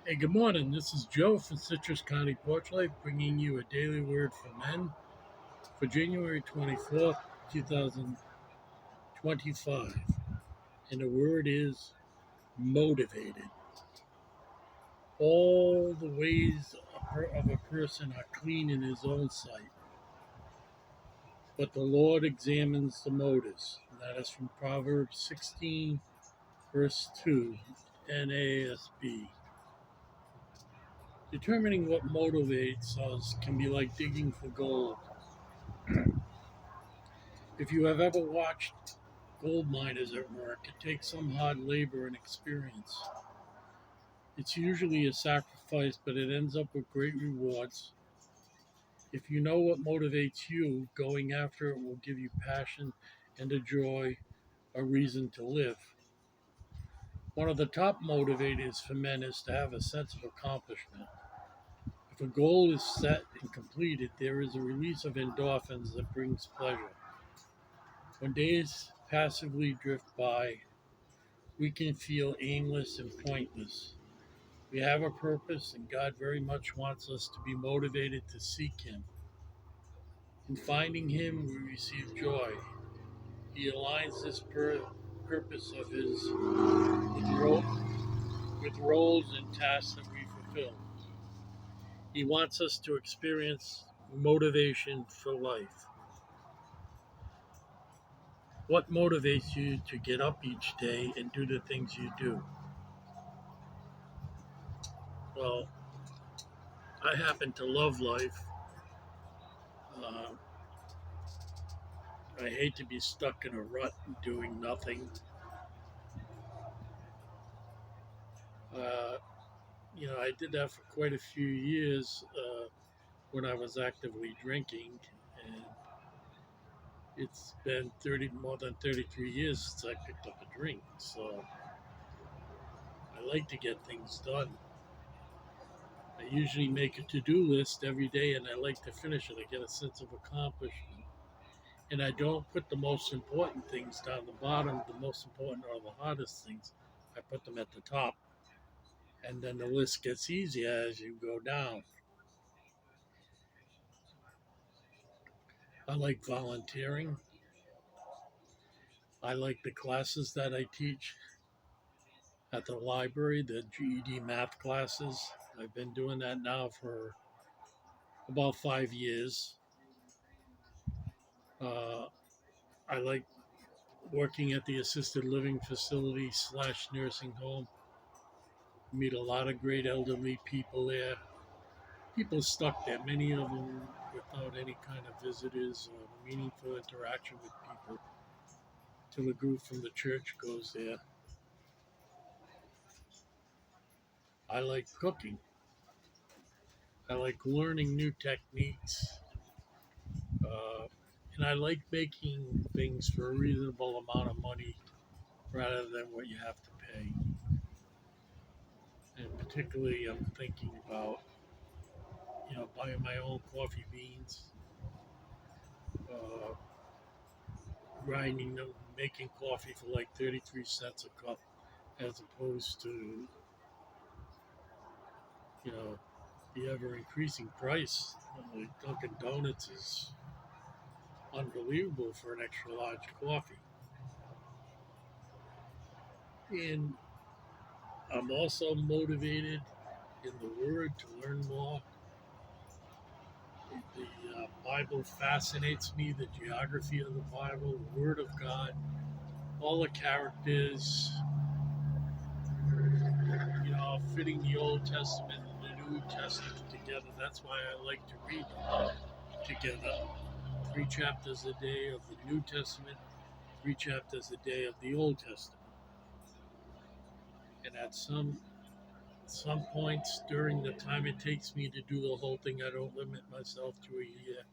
Hey, good morning. This is Joe from Citrus County Porch Life, bringing you a daily word for men for January 24th, 2025. And the word is motivated. All the ways of a person are clean in his own sight, but the Lord examines the motives. And that is from Proverbs 16, verse 2, NASB. Determining what motivates us can be like digging for gold. If you have ever watched gold miners at work, it takes some hard labor and experience. It's usually a sacrifice, but it ends up with great rewards. If you know what motivates you, going after it will give you passion and a joy, a reason to live. One of the top motivators for men is to have a sense of accomplishment. If a goal is set and completed, there is a release of endorphins that brings pleasure. When days passively drift by, we can feel aimless and pointless. We have a purpose, and God very much wants us to be motivated to seek Him. In finding Him, we receive joy. He aligns this purpose of His with roles and tasks that we fulfill. He wants us to experience motivation for life. What motivates you to get up each day and do the things you do? Well, I happen to love life. Uh, I hate to be stuck in a rut doing nothing. Uh, I did that for quite a few years when I was actively drinking, and it's been more than 33 years since I picked up a drink. So I like to get things done. I usually make a to-do list every day, and I like to finish it. I get a sense of accomplishment, and I don't put the most important things down the bottom. The most important or the hardest things, I put them at the top, and then the list gets easier as you go down. I like volunteering. I like the classes that I teach at the library, the GED math classes. I've been doing that now for about 5 years. Uh, I like working at the assisted living facility slash nursing home. Meet a lot of great elderly people there. People stuck there, many of them without any kind of visitors or meaningful interaction with people, till a group from the church goes there. I like cooking. I like learning new techniques. Uh, and I like making things for a reasonable amount of money rather than what you have to pay. And particularly, I'm thinking about, buying my own coffee beans, uh, grinding them, making coffee for like 33 cents a cup, as opposed to, you know, the ever increasing price. Like Dunkin' Donuts is unbelievable for an extra large coffee. And I'm also motivated in the Word to learn more. The Bible fascinates me, the geography of the Bible, the Word of God, all the characters, fitting the Old Testament and the New Testament together. That's why I like to read them together. 3 chapters a day of the New Testament, 3 chapters a day of the Old Testament. And at some points during the time it takes me to do the whole thing, I don't limit myself to a year.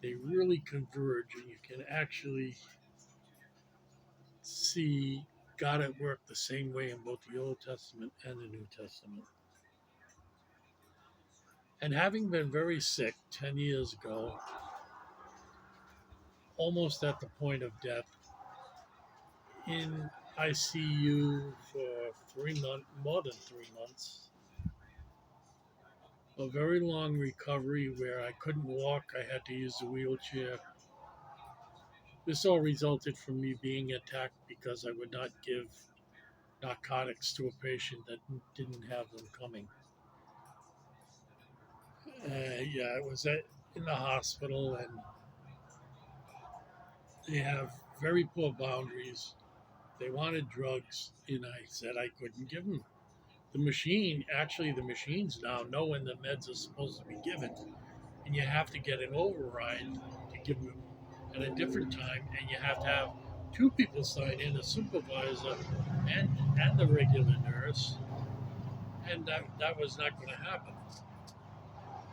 They really converge, and you can actually see God at work the same way in both the Old Testament and the New Testament. And having been very sick 10 years ago, almost at the point of death, in ICU for 3 months, more than 3 months, a very long recovery where I couldn't walk. I had to use the wheelchair. This all resulted from me being attacked because I would not give narcotics to a patient that didn't have them coming. Yeah, it was in the hospital, and they have very poor boundaries. They wanted drugs, and I said I couldn't give them. The machines now know when the meds are supposed to be given, and you have to get an override to give them at a different time, and you have to have two people sign in, a supervisor and the regular nurse, and that was not going to happen.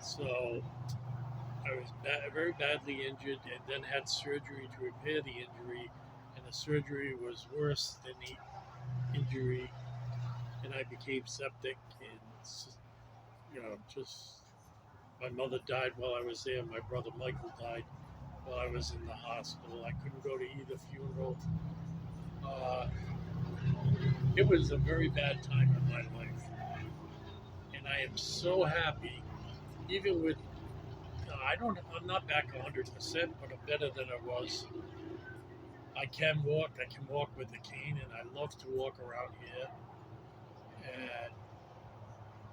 So I was very badly injured, and then had surgery to repair the injury, and the surgery was worse than the injury, and I became septic, and just my mother died while I was there. My brother Michael died while I was in the hospital. I couldn't go to either funeral. Uh, it was a very bad time in my life, and I am so happy. Even with I'm not back 100%, but I'm better than I was. I can walk. I can walk with a cane, and I love to walk around here. And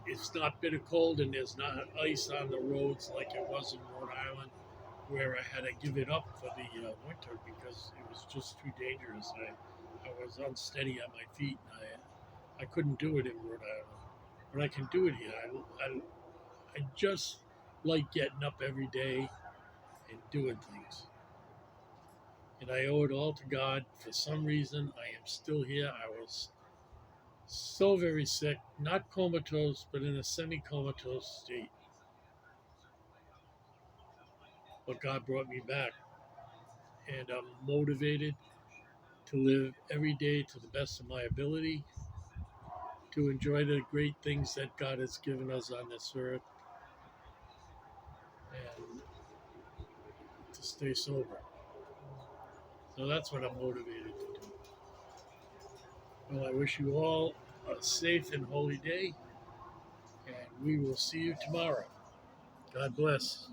it's not bitter cold, and there's not ice on the roads like it was in Rhode Island, where I had to give it up for the winter because it was just too dangerous. I was unsteady on my feet, and I couldn't do it in Rhode Island, but I can do it here. I just like getting up every day and doing things. And I owe it all to God. For some reason, I am still here. I was so very sick, not comatose, but in a semi comatose state. But God brought me back. And I'm motivated to live every day to the best of my ability, to enjoy the great things that God has given us on this earth, and to stay sober. So that's what I'm motivated to do. Well, I wish you all a safe and holy day, and we will see you tomorrow. God bless.